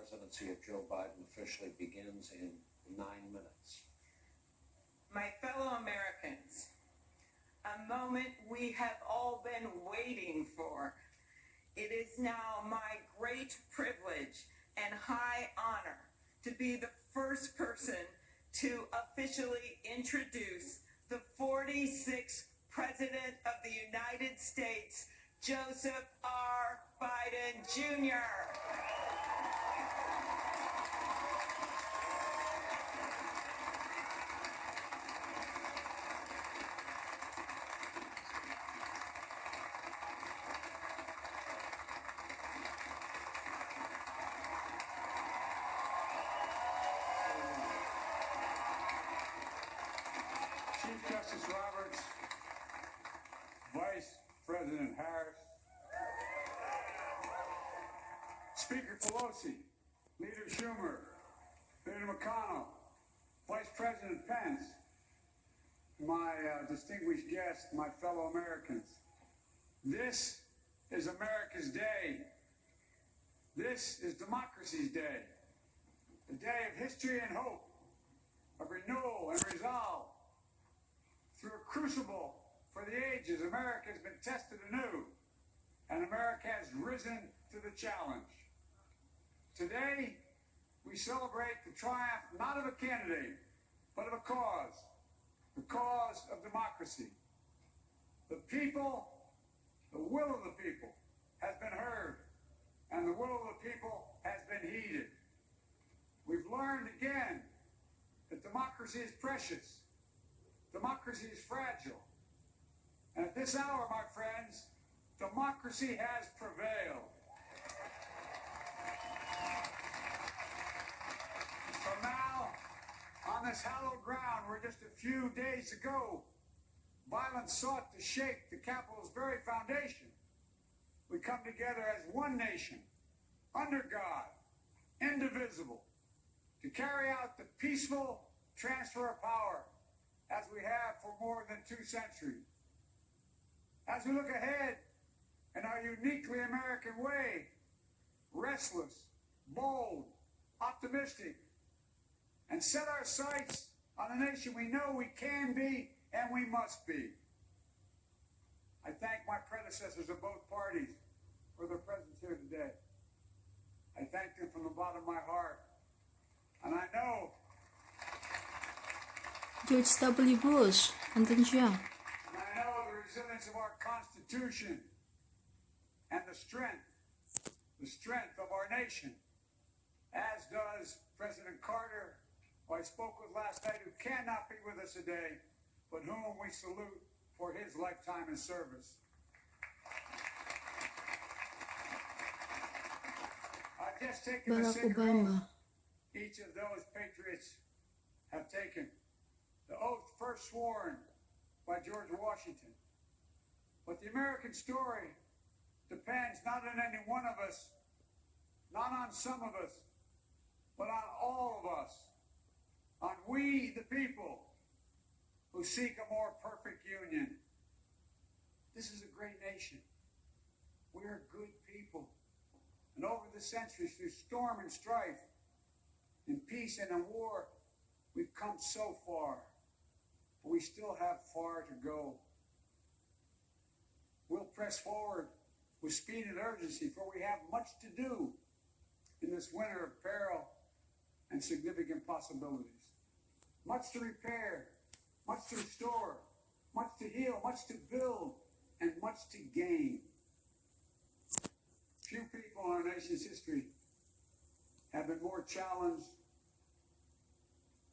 presidency of Joe Biden officially begins in 9 minutes. My fellow Americans, a moment we have all been waiting for. It is now my great privilege and high honor to be the first person to officially introduce the 46th President of the United States, Joseph R. Biden, Jr. Chief Justice Roberts, Vice President Harris, Speaker Pelosi, Leader Schumer, Leader McConnell, Vice President Pence, my distinguished guests, my fellow Americans. This is America's day. This is democracy's day. The day of history and hope, of renewal and resolve. Through a crucible for the ages, America has been tested anew, and America has risen to the challenge. Today, we celebrate the triumph not of a candidate, but of a cause, the cause of democracy. The people, the will of the people has been heard, and the will of the people has been heeded. We've learned again that democracy is precious. Democracy is fragile. And at this hour, my friends, democracy has prevailed. So now, on this hallowed ground where just a few days ago, violence sought to shake the Capitol's very foundation, we come together as one nation, under God, indivisible, to carry out the peaceful transfer of power as we have for more than 2 centuries. As we look ahead in our uniquely American way, restless, bold, optimistic, and set our sights on a nation we know we can be and we must be. I thank my predecessors of both parties for their presence here today. I thank them from the bottom of my heart. And I know George W. Bush, andun siya. And I know the resilience of our Constitution and the strength of our nation, as does President Carter, who I spoke with last night, who cannot be with us today, but whom we salute for his lifetime in service. I've just taken the Barack sacred Obama. oath each of those patriots have taken. The oath first sworn by George Washington. But the American story depends not on any one of us, not on some of us, but on all of us, on we the people who seek a more perfect union. This is a great nation. We are good people. And over the centuries, through storm and strife, in peace and in war, we've come so far. But we still have far to go. We'll press forward with speed and urgency, for we have much to do in this winter of peril and significant possibilities. Much to repair, much to restore, much to heal, much to build, and much to gain. Few people in our nation's history have been more challenged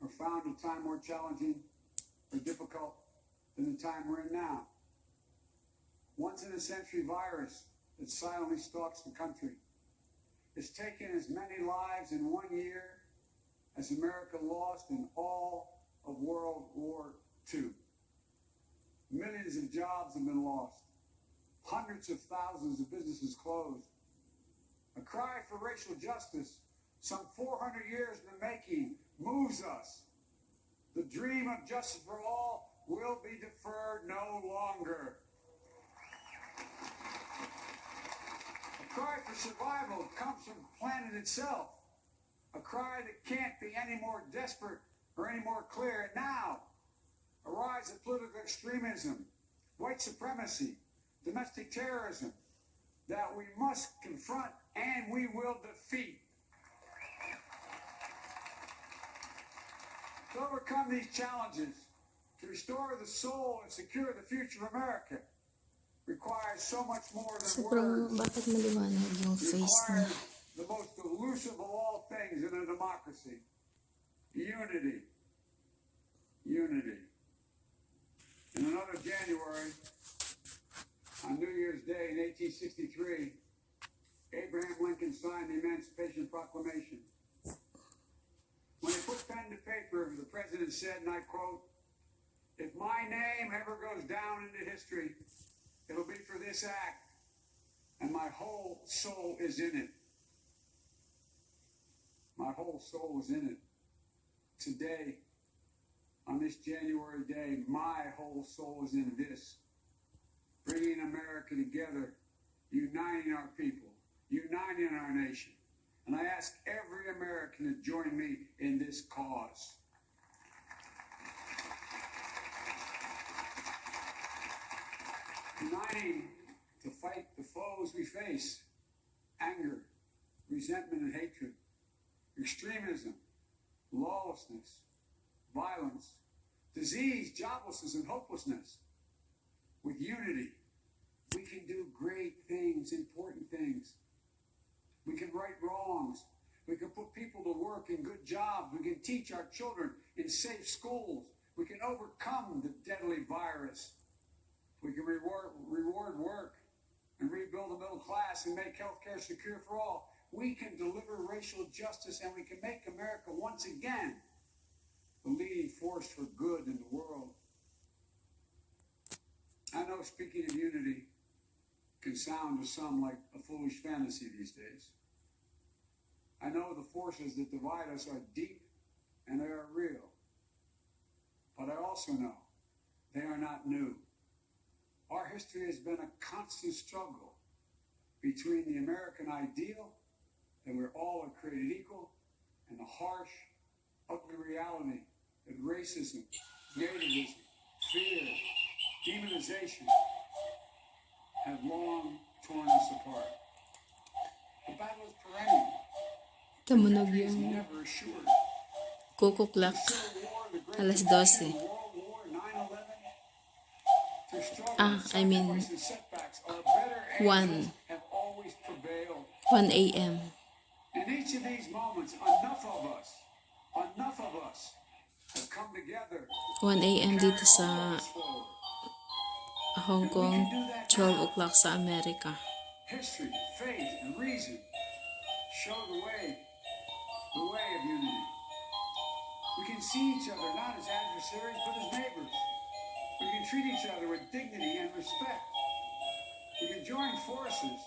or found a time more challenging or difficult than the time we're in now. Once-in-a-century virus that silently stalks the country has taken as many lives in 1 year as America lost in all of World War II. Millions of jobs have been lost. Hundreds of thousands of businesses closed. A cry for racial justice, some 400 years in the making, moves us. The dream of justice for all will be deferred no longer. A cry for survival comes from the planet itself. a cry that can't be any more desperate or any more clear. And now, a rise of political extremism, white supremacy, domestic terrorism, that we must confront and we will defeat. To overcome these challenges, to restore the soul and secure the future of America, requires so much more than Sobrang, words. bakit maliwanag yung face niya? Requires the most elusive of all things in a democracy. Unity. Unity. In another January, on New Year's Day in 1863, Abraham Lincoln signed the Emancipation Proclamation. When he put pen to paper, the president said, and I quote, "If my name ever goes down into history, it'll be for this act, and my whole soul is in it." My whole soul is in it. Today, on this January day, my whole soul is in this. Bringing America together, uniting our people, uniting our nation. And I ask every American to join me in this cause. Uniting to fight the foes we face: anger, resentment and hatred, extremism, lawlessness, violence, disease, joblessness, and hopelessness. With unity, we can do great things, important things. We can right wrongs. We can put people to work in good jobs. We can teach our children in safe schools. We can overcome the deadly virus. We can reward work and rebuild the middle class and make healthcare secure for all. We can deliver racial justice, and we can make America once again the leading force for good in the world. I know speaking of unity can sound to some like a foolish fantasy these days. I know the forces that divide us are deep and they are real. But I also know they are not new. Our history has been a constant struggle between the American ideal that we're all are created equal and the harsh, ugly reality that racism, nativism, fear, demonization have long torn us apart. The battle is perennial. Tumunog Victory is yung never assured. Coco Clock. The Civil War, the Great Alas Depression, 12. World War, 9/11, their struggles, I mean, sacrifices, and setbacks, our better angels 1. have always prevailed. 1 a.m. In each of these moments, enough of us have come together 1 a.m. to dito carry sa all of us forward. Hong Kong, 12 o'clock sa Amerika. History, faith, and reason show the way of unity. We can see each other not as adversaries, but as neighbors. We can treat each other with dignity and respect. We can join forces,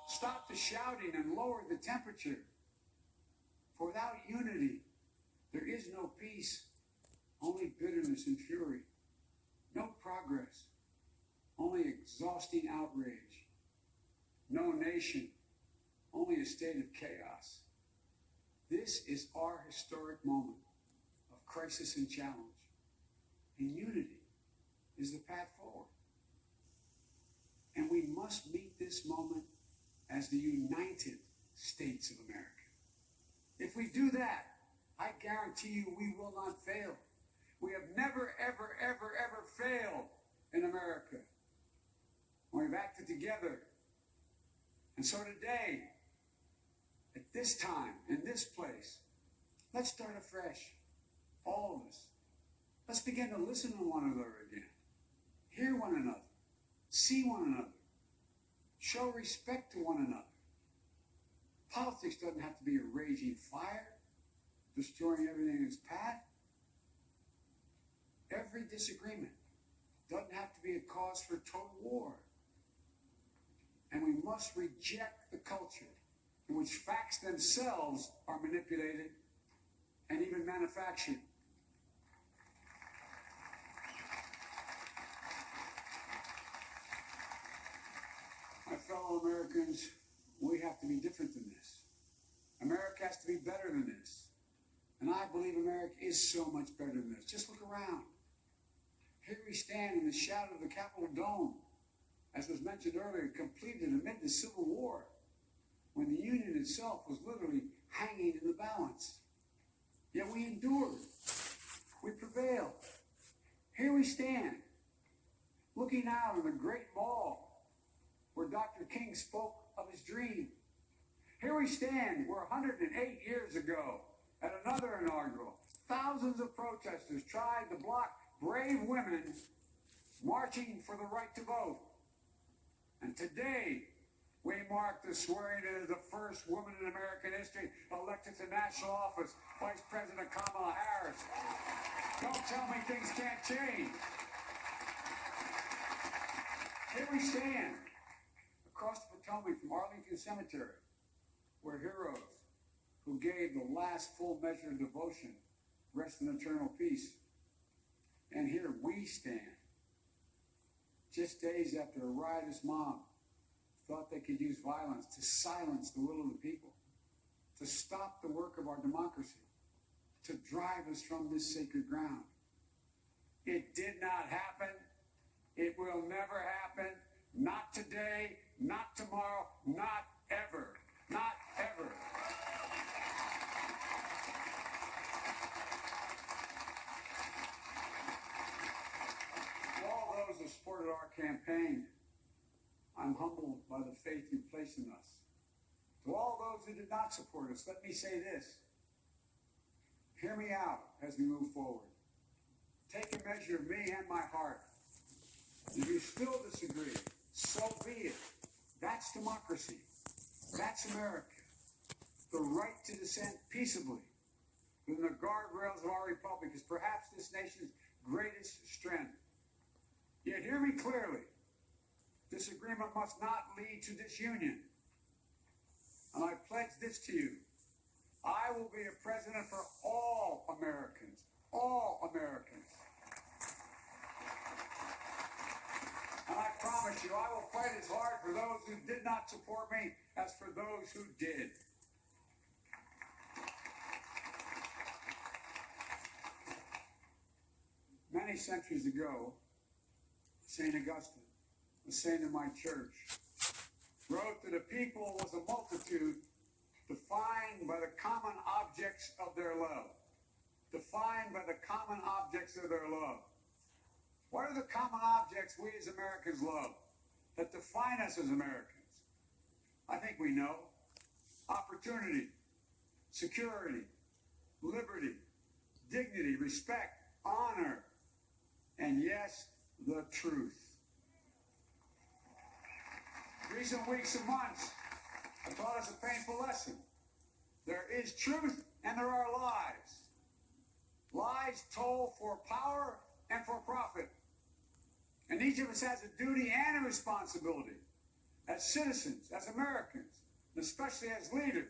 stop the shouting, and lower the temperature. For without unity, there is no peace, only bitterness and fury. No progress, only exhausting outrage. No nation, only a state of chaos. This is our historic moment of crisis and challenge. And unity is the path forward. And we must meet this moment as the United States of America. If we do that, I guarantee you we will not fail. We have never, ever, ever, ever failed in America when we've acted together. And so today, at this time, in this place, let's start afresh. All of us. Let's begin to listen to one another again. Hear one another. See one another. Show respect to one another. Politics doesn't have to be a raging fire, destroying everything in its path. Every disagreement doesn't have to be a cause for total war. And we must reject the culture in which facts themselves are manipulated and even manufactured. My fellow Americans, we have to be different than this. America has to be better than this. And I believe America is so much better than this. Just look around. Here we stand in the shadow of the Capitol Dome, as was mentioned earlier, completed amid the Civil War, when the Union itself was literally hanging in the balance. Yet we endured. We prevailed. Here we stand, looking out on the great mall where Dr. King spoke of his dream. Here we stand where 108 years ago, at another inaugural, thousands of protesters tried to block brave women marching for the right to vote. And today, we mark the swearing in of the first woman in American history elected to national office, Vice President Kamala Harris. Don't tell me things can't change. Here we stand, across the Potomac from Arlington Cemetery, where heroes who gave the last full measure of devotion rest in eternal peace. And here we stand, just days after a riotous mob thought they could use violence to silence the will of the people, to stop the work of our democracy, to drive us from this sacred ground. It did not happen. It will never happen. Not today, not tomorrow, not ever. Not ever. To all those who supported our campaign, I'm humbled by the faith you place in us. To all those who did not support us, let me say this. Hear me out as we move forward. Take a measure of me and my heart. If you still disagree, so be it. That's democracy. That's America. The right to dissent peaceably within the guardrails of our republic is perhaps this nation's greatest strength. Yet hear me clearly. Disagreement must not lead to disunion. And I pledge this to you. I will be a president for all Americans. All Americans. And I promise you, I will fight as hard for those who did not support me as for those who did. Many centuries ago, St. Augustine, a saint of my church, wrote that a people was a multitude defined by the common objects of their love. Defined by the common objects of their love. What are the common objects we as Americans love that define us as Americans? I think we know. Opportunity, security, liberty, dignity, respect, honor, and yes, the truth. Recent weeks and months have taught us a painful lesson. There is truth and there are lies. Lies told for power and for profit. And each of us has a duty and a responsibility as citizens, as Americans, and especially as leaders.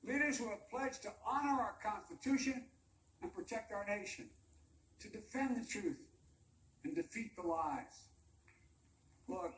Leaders who have pledged to honor our Constitution and protect our nation, to defend the truth and defeat the lies. Look,